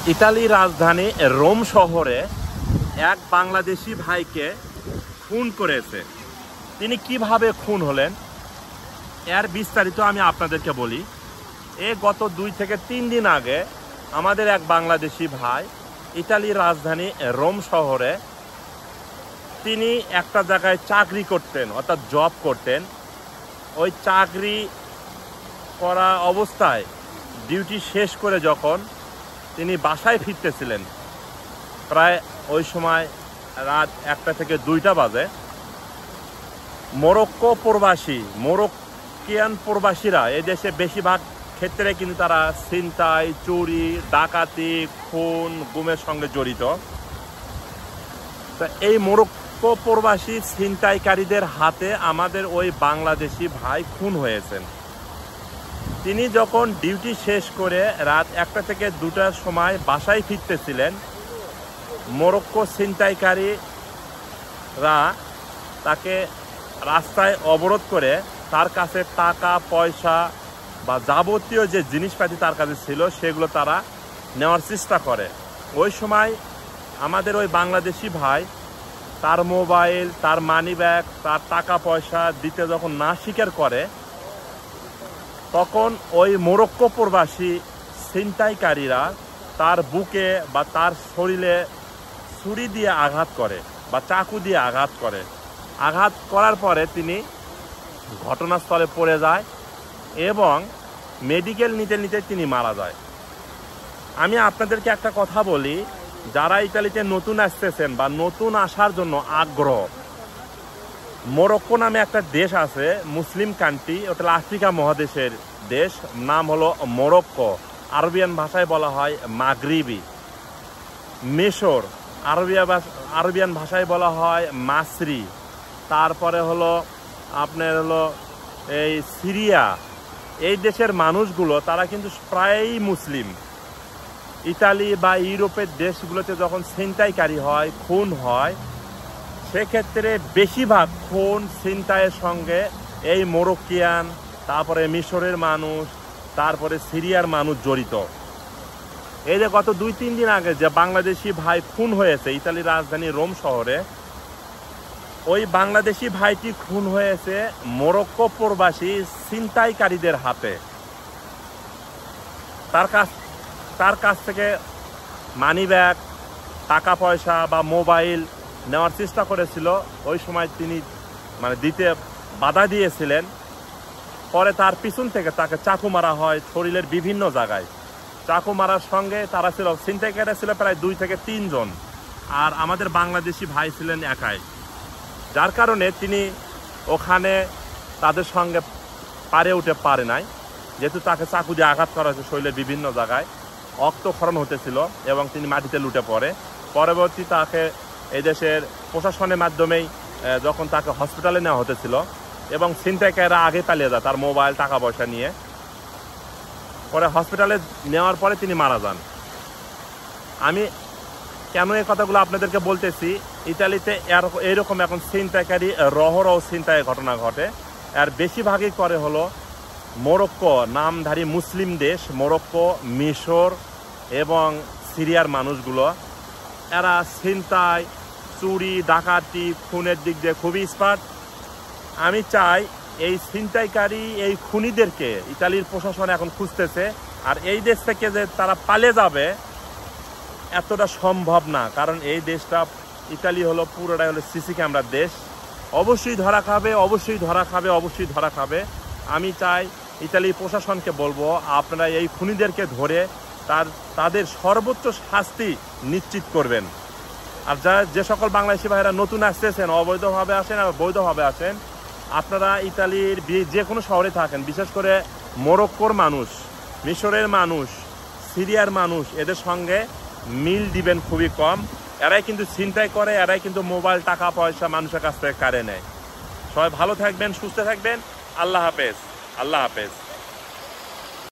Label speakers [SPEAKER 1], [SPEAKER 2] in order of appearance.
[SPEAKER 1] ইতালির রাজধানী রোম শহরে এক বাংলাদেশি ভাইকে খুন করেছে। তিনি কিভাবে খুন হলেন এর বিস্তারিত আমি আপনাদেরকে বলি। গত 2 থেকে 3 দিন আগে আমাদের এক বাংলাদেশি ভাই ইতালির রাজধানী রোম শহরে তিনি একটা জায়গায় চাকরি করতেন, অর্থাৎ জব করতেন। ওই চাকরি করা অবস্থায় ডিউটি শেষ করে যখন তিনি বাসায় ফিরতেছিলেন, প্রায় ওই সময় রাত 1টা থেকে 2টা বাজে, মরক্কিয়ান প্রবাসীরা এদেশে বেশিরভাগ ক্ষেত্রে কিন্তু তারা ছিনতাই, চুরি, ডাকাতি, খুন, গুমের সঙ্গে জড়িত। তা এই মরক্কো প্রবাসী ছিনতাইকারীদের হাতে আমাদের ওই বাংলাদেশি ভাই খুন হয়েছেন। তিনি যখন ডিউটি শেষ করে রাত 1টা থেকে 2টার সময় বাসায় ফিরতেছিলেন, মরক্কো ছিনতাইকারীরা তাকে রাস্তায় অবরোধ করে তার কাছে টাকা পয়সা বা যাবতীয় যে জিনিসপাতি তার কাছে ছিল সেগুলো তারা নেওয়ার চেষ্টা করে। ওই সময় আমাদের ওই বাংলাদেশি ভাই তার মোবাইল, তার মানি ব্যাগ, তার টাকা পয়সা দিতে যখন না স্বীকার করে, তখন ওই মরক্কো প্রবাসী ছিনতাইকারীরা তার বুকে বা তার শরীরে ছুরি দিয়ে আঘাত করে বা চাকু দিয়ে আঘাত করে। আঘাত করার পরে তিনি ঘটনাস্থলে পড়ে যায় এবং মেডিকেল নিতে নিতে তিনি মারা যায়। আমি আপনাদেরকে একটা কথা বলি, যারা ইতালিতে নতুন আসতেছেন বা নতুন আসার জন্য আগ্রহ, মরক্কো নামে একটা দেশ আছে, মুসলিম কান্ট্রি, ওটা আফ্রিকা মহাদেশের দেশ, নাম হলো মরক্কো, আরবিয়ান ভাষায় বলা হয় মাগরিবি। মিশর, আরবিয়ান ভাষায় বলা হয় মাসরি। তারপরে হলো আপনার এই সিরিয়া। এই দেশের মানুষগুলো তারা কিন্তু প্রায়ই মুসলিম। ইতালি বা ইউরোপের দেশগুলোতে যখন ছিনতাইকারী হয়, খুন হয়, সেক্ষেত্রে বেশিরভাগ খুন ছিনতাইয়ের সঙ্গে এই মরক্কিয়ান, তারপরে মিশরের মানুষ, তারপরে সিরিয়ার মানুষ জড়িত। এই যে গত 2-3 দিন আগে যে বাংলাদেশি ভাই খুন হয়েছে ইতালির রাজধানী রোম শহরে, ওই বাংলাদেশি ভাইটি খুন হয়েছে মরক্কো প্রবাসী ছিনতাইকারীদের হাতে। তার কাছ থেকে মানি ব্যাগ, টাকা পয়সা বা মোবাইল নেওয়ার চেষ্টা করেছিল। ওই সময় তিনি দিতে বাধা দিয়েছিলেন। পরে তার পিছন থেকে তাকে চাকু মারা হয় শরীরের বিভিন্ন জায়গায়। চাকু মারার সঙ্গে তারা ছিল, ছিনতাইকারীরা ছিল প্রায় 2 থেকে 3 জন, আর আমাদের বাংলাদেশি ভাই ছিলেন একাই। যার কারণে তিনি ওখানে তাদের সঙ্গে পারে উঠে পারে নাই, যেহেতু তাকে চাকু দিয়ে আঘাত করা হয়েছে শরীরের বিভিন্ন জায়গায়, রক্তক্ষরণ হতেছিল এবং তিনি মাটিতে লুটে পড়ে। পরবর্তী তাকে এই দেশের প্রশাসনের মাধ্যমেই যখন তাকে হসপিটালে নেওয়া হতেছিল এবং ছিনতাইকারীরা আগে পালিয়ে যায় তার মোবাইল, টাকা পয়সা নিয়ে, পরে হসপিটালে নেওয়ার পরে তিনি মারা যান। আমি কেন এই কথাগুলো আপনাদেরকে বলতেছি, ইতালিতে এইরকম এখন ছিনতাইকারী রহরহ ছিনতাইয়ের ঘটনা ঘটে। আর বেশিরভাগই করে হলো মরক্কো নামধারী মুসলিম দেশ, মরক্কো, মিশর এবং সিরিয়ার মানুষগুলো। এরা ছিনতাই, চুরি, ডাকাতি, খুনের দিক দিয়ে খুবই এক্সপার্ট। আমি চাই এই ছিনতাইকারী, এই খুনিদেরকে ইতালির প্রশাসন এখন খুঁজতেছে। আর এই দেশ থেকে যে তারা পালিয়ে যাবে এতটা সম্ভব না, কারণ এই দেশটা ইতালি হলো পুরোটাই হলো সিসি ক্যামেরার দেশ। অবশ্যই ধরা খাবে, অবশ্যই ধরা খাবে, অবশ্যই ধরা খাবে। আমি চাই ইতালির প্রশাসনকে বলবো, আপনারা এই খুনিদেরকে ধরে তাদের সর্বোচ্চ শাস্তি নিশ্চিত করবেন। আর যে সকল বাংলাদেশি ভাইরা নতুন আসতেছেন, অবৈধভাবে আসেন আর বৈধভাবে আসেন, আপনারা ইতালির যে কোনো শহরে থাকেন, বিশেষ করে মরক্কোর মানুষ, মিশরের মানুষ, সিরিয়ার মানুষ, এদের সঙ্গে মিল দিবেন খুবই কম। এরাই কিন্তু ছিনতাই করে, এরাই কিন্তু মোবাইল, টাকা পয়সা মানুষের কাছ থেকে কাড়ে নেয়। সবাই ভালো থাকবেন, সুস্থ থাকবেন। আল্লাহ হাফেজ, আল্লাহ হাফেজ।